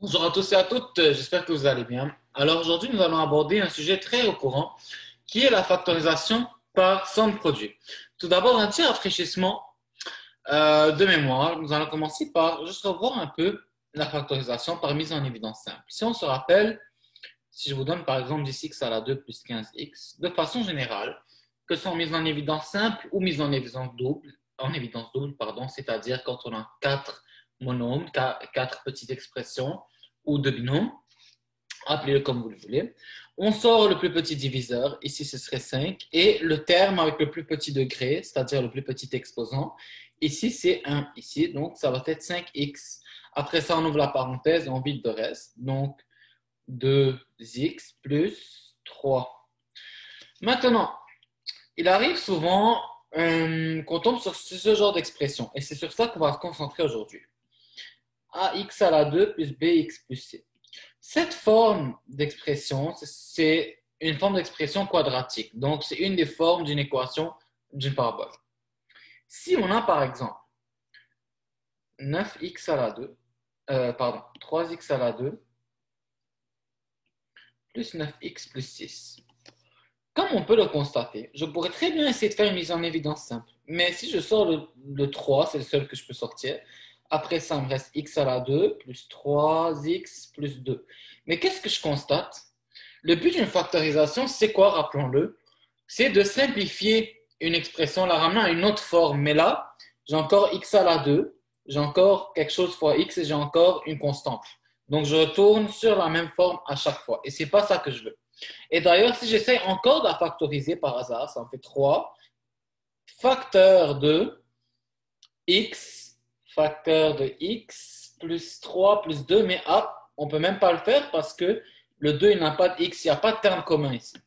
Bonjour à tous et à toutes, j'espère que vous allez bien. Alors aujourd'hui, nous allons aborder un sujet très courant qui est la factorisation par somme produit. Tout d'abord, un petit rafraîchissement de mémoire. Nous allons commencer par juste revoir un peu la factorisation par mise en évidence simple. Si on se rappelle, si je vous donne par exemple 10x à la 2 plus 15x, de façon générale, que ce soit mise en évidence simple ou mise en évidence double, pardon, c'est-à-dire quand on a quatre monômes, quatre petites expressions ou deux binômes, appelez-le comme vous le voulez. On sort le plus petit diviseur, ici ce serait 5, et le terme avec le plus petit degré, c'est-à-dire le plus petit exposant, ici c'est 1, ici, donc ça va être 5x. Après ça, on ouvre la parenthèse et on vide le reste, donc 2x plus 3. Maintenant, il arrive souvent qu'on tombe sur ce genre d'expression, et c'est sur ça qu'on va se concentrer aujourd'hui. Ax à la 2 plus bx plus c. Cette forme d'expression, c'est une forme d'expression quadratique. Donc, c'est une des formes d'une équation d'une parabole. Si on a par exemple 9x à la 2, 3x à la 2 plus 9x plus 6. Comme on peut le constater, je pourrais très bien essayer de faire une mise en évidence simple. Mais si je sors le 3, c'est le seul que je peux sortir. Après ça, il me reste x à la 2 plus 3x plus 2. Mais qu'est-ce que je constate? Le but d'une factorisation, c'est quoi, rappelons-le? C'est de simplifier une expression, la ramener à une autre forme. Mais là, j'ai encore x à la 2, j'ai encore quelque chose fois x et j'ai encore une constante. Donc, je retourne sur la même forme à chaque fois. Et ce n'est pas ça que je veux. Et d'ailleurs, si j'essaie encore de la factoriser par hasard, ça en fait 3 facteur de x, facteur de x, plus 3 plus 2, mais on ne peut même pas le faire parce que le 2, il n'a pas de x, il n'y a pas de terme commun ici.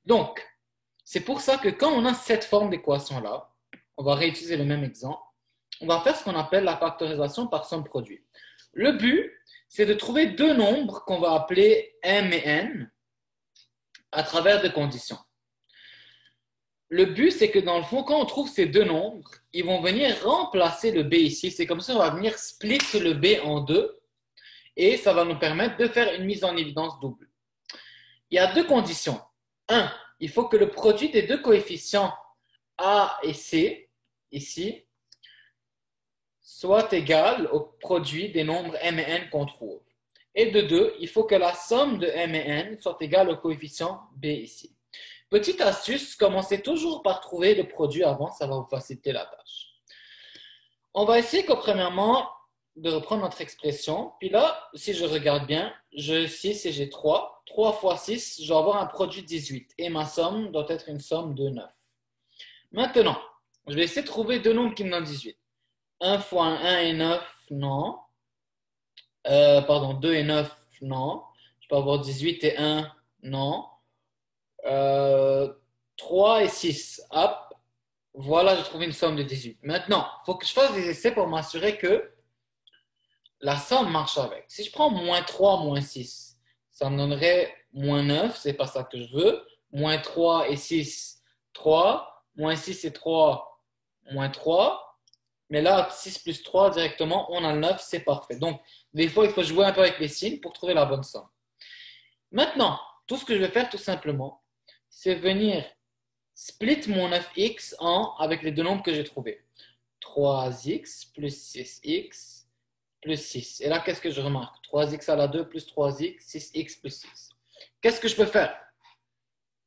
Donc, c'est pour ça que quand on a cette forme d'équation-là, on va réutiliser le même exemple, on va faire ce qu'on appelle la factorisation par somme produit. Le but, c'est de trouver deux nombres qu'on va appeler m et n à travers des conditions. Le but, c'est que dans le fond, quand on trouve ces deux nombres, ils vont venir remplacer le b ici. C'est comme ça qu'on va venir split le b en deux et ça va nous permettre de faire une mise en évidence double. Il y a deux conditions. Un, il faut que le produit des deux coefficients a et c, ici, soit égal au produit des nombres m et n qu'on trouve. Et de deux, il faut que la somme de m et n soit égale au coefficient b ici. Petite astuce, commencez toujours par trouver le produit avant, ça va vous faciliter la tâche. On va essayer premièrement de reprendre notre expression. Puis là, si je regarde bien, j'ai 6 et j'ai 3. 3 fois 6, je vais avoir un produit de 18. Et ma somme doit être une somme de 9. Maintenant, je vais essayer de trouver deux nombres qui me donnent 18. 1 fois 1 et 9, non. 2 et 9, non. Je peux avoir 18 et 1, non. 3 et 6. Hop. Voilà, j'ai trouvé une somme de 18. Maintenant, il faut que je fasse des essais pour m'assurer que la somme marche avec. Si je prends moins 3, moins 6, ça me donnerait moins 9, c'est pas ça que je veux. Moins 3 et 6, 3. Moins 6 et 3, moins 3. Mais là, 6 plus 3, directement, on a le 9, c'est parfait. Donc, des fois, il faut jouer un peu avec les signes pour trouver la bonne somme. Maintenant, tout ce que je vais faire, tout simplement, c'est venir split mon 9x avec les deux nombres que j'ai trouvés. 3x plus 6x plus 6. Et là, qu'est-ce que je remarque? 3x à la 2 plus 3x, 6x plus 6. Qu'est-ce que je peux faire?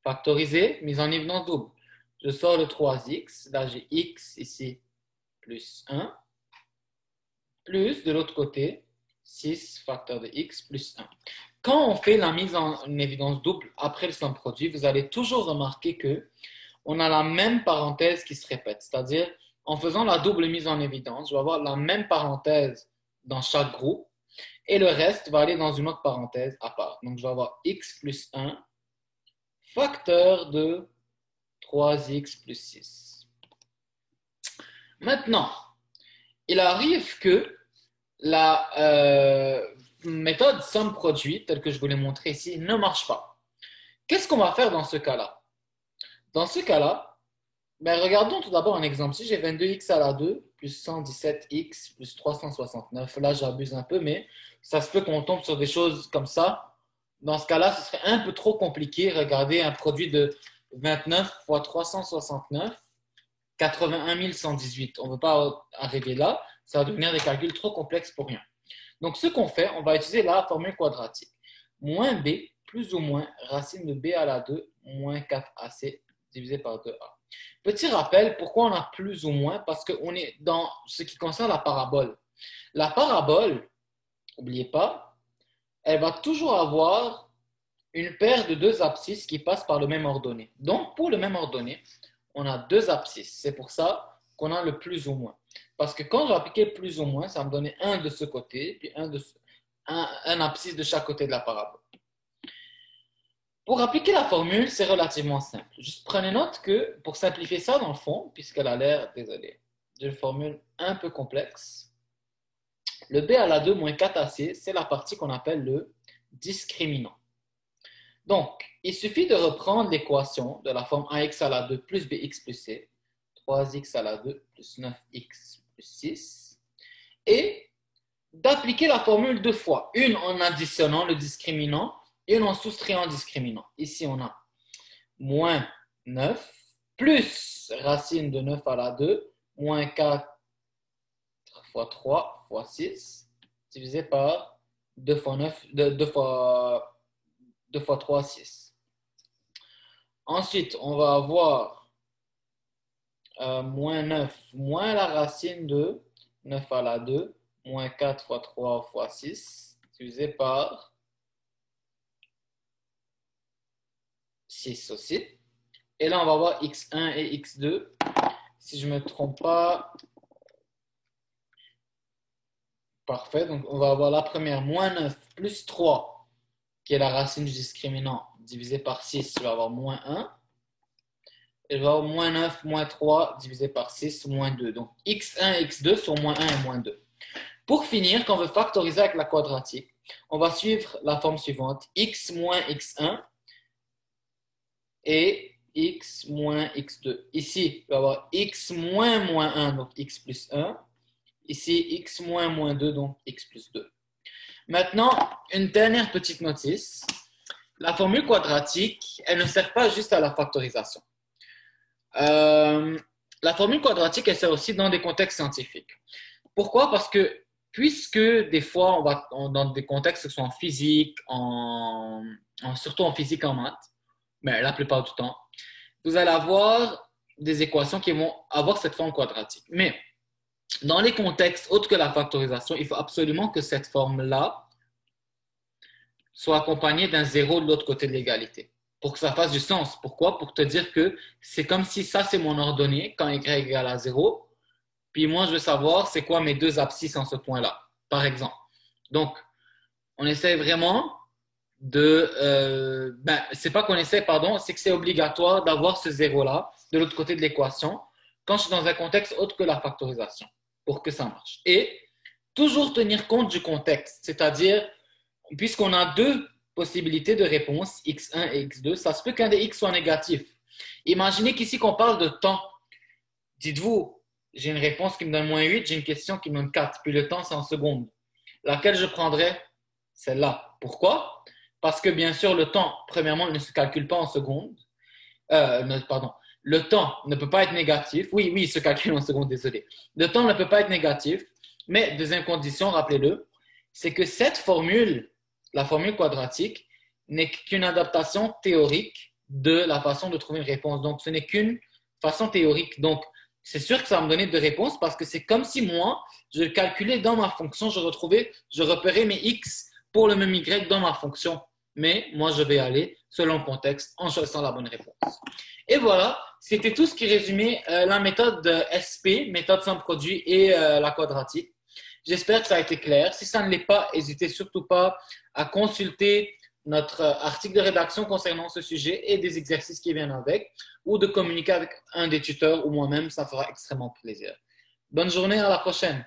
Factoriser, mise en évidence double. Je sors le 3x, là j'ai x ici plus 1, plus de l'autre côté, 6 facteur de x plus 1. Quand on fait la mise en évidence double après le somme produit, vous allez toujours remarquer que on a la même parenthèse qui se répète. C'est-à-dire, en faisant la double mise en évidence, je vais avoir la même parenthèse dans chaque groupe et le reste va aller dans une autre parenthèse à part. Donc, je vais avoir x plus 1 facteur de 3x plus 6. Maintenant, il arrive que la méthode somme-produit, telle que je vous l'ai montré ici, ne marche pas. Qu'est-ce qu'on va faire dans ce cas-là? Dans ce cas-là, Ben, regardons tout d'abord un exemple. Si j'ai 22x à la 2 plus 117x plus 369, là j'abuse un peu, mais ça se peut qu'on tombe sur des choses comme ça. Dans ce cas-là, ce serait un peu trop compliqué. Regardez un produit de 29 fois 369, 81 118. On ne veut pas arriver là. Ça va devenir des calculs trop complexes pour rien. Donc, ce qu'on fait, on va utiliser la formule quadratique. Moins b plus ou moins racine de b à la 2 moins 4ac divisé par 2a. Petit rappel, pourquoi on a plus ou moins? Parce qu'on est dans ce qui concerne la parabole. La parabole, n'oubliez pas, elle va toujours avoir une paire de deux abscisses qui passent par le même ordonnée. Donc, pour le même ordonnée, on a deux abscisses. C'est pour ça qu'on a le plus ou moins. Parce que quand je vais appliquer plus ou moins, ça va me donner un de ce côté, puis un abscisse de chaque côté de la parabole. Pour appliquer la formule, c'est relativement simple. Juste prenez note que pour simplifier ça dans le fond, puisqu'elle a l'air, désolé, d'une formule un peu complexe, le b à la 2 moins 4ac, c'est la partie qu'on appelle le discriminant. Donc, il suffit de reprendre l'équation de la forme ax à la 2 plus bx plus c, 3x à la 2 plus 9x plus 6, et d'appliquer la formule deux fois, une en additionnant le discriminant et une en soustrayant le discriminant. Ici, on a moins 9 plus racine de 9 à la 2 moins 4 fois 3 fois 6 divisé par 2 fois 9, 2 fois 3, 6. Ensuite, on va avoir moins 9 moins la racine de 9 à la 2 moins 4 fois 3 fois 6 divisé par 6 aussi. Et là, on va avoir x1 et x2. Si je ne me trompe pas, parfait. Donc, on va avoir la première, moins 9 plus 3, qui est la racine du discriminant, divisé par 6, je vais avoir moins 1. Et je vais avoir moins 9 moins 3, divisé par 6, moins 2. Donc, x1 et x2 sont moins 1 et moins 2. Pour finir, quand on veut factoriser avec la quadratique, on va suivre la forme suivante. X moins x1 et x moins x2. Ici, il va y avoir x moins moins 1, donc x plus 1. Ici, x moins moins 2, donc x plus 2. Maintenant, une dernière petite notice. La formule quadratique, elle ne sert pas juste à la factorisation. La formule quadratique, elle sert aussi dans des contextes scientifiques. Pourquoi? Parce que puisque des fois, dans des contextes qui sont en physique, surtout en physique en maths, mais la plupart du temps, vous allez avoir des équations qui vont avoir cette forme quadratique. Mais dans les contextes autres que la factorisation, il faut absolument que cette forme-là soit accompagnée d'un zéro de l'autre côté de l'égalité pour que ça fasse du sens. Pourquoi? Pour te dire que c'est comme si ça, c'est mon ordonnée quand y égale à 0. Puis moi, je veux savoir c'est quoi mes deux abscisses en ce point-là, par exemple. Donc, on essaie vraiment c'est pas qu'on essaie, pardon, c'est que c'est obligatoire d'avoir ce zéro-là de l'autre côté de l'équation quand je suis dans un contexte autre que la factorisation pour que ça marche. Et toujours tenir compte du contexte, c'est-à-dire, puisqu'on a deux possibilités de réponse, x1 et x2, ça se peut qu'un des x soit négatif. Imaginez qu'ici qu'on parle de temps. Dites-vous, j'ai une réponse qui me donne moins 8, j'ai une question qui me donne 4, puis le temps c'est en secondes. Laquelle je prendrais? Celle-là. Pourquoi? Parce que bien sûr, le temps, premièrement, il ne se calcule pas en secondes. Pardon. Le temps ne peut pas être négatif. Oui, il se calcule en secondes, désolé. Le temps ne peut pas être négatif. Mais deuxième condition, rappelez-le, c'est que cette formule, la formule quadratique, n'est qu'une adaptation théorique de la façon de trouver une réponse. Donc, ce n'est qu'une façon théorique. Donc, c'est sûr que ça va me donner deux réponses parce que c'est comme si moi, je calculais dans ma fonction, je repérais mes x pour le même y dans ma fonction. Mais moi, je vais aller selon le contexte en choisissant la bonne réponse. Et voilà, c'était tout ce qui résumait la méthode SP, méthode sans produit et la quadratique. J'espère que ça a été clair. Si ça ne l'est pas, n'hésitez surtout pas à consulter notre article de rédaction concernant ce sujet et des exercices qui viennent avec, ou de communiquer avec un des tuteurs ou moi-même, ça fera extrêmement plaisir. Bonne journée, à la prochaine.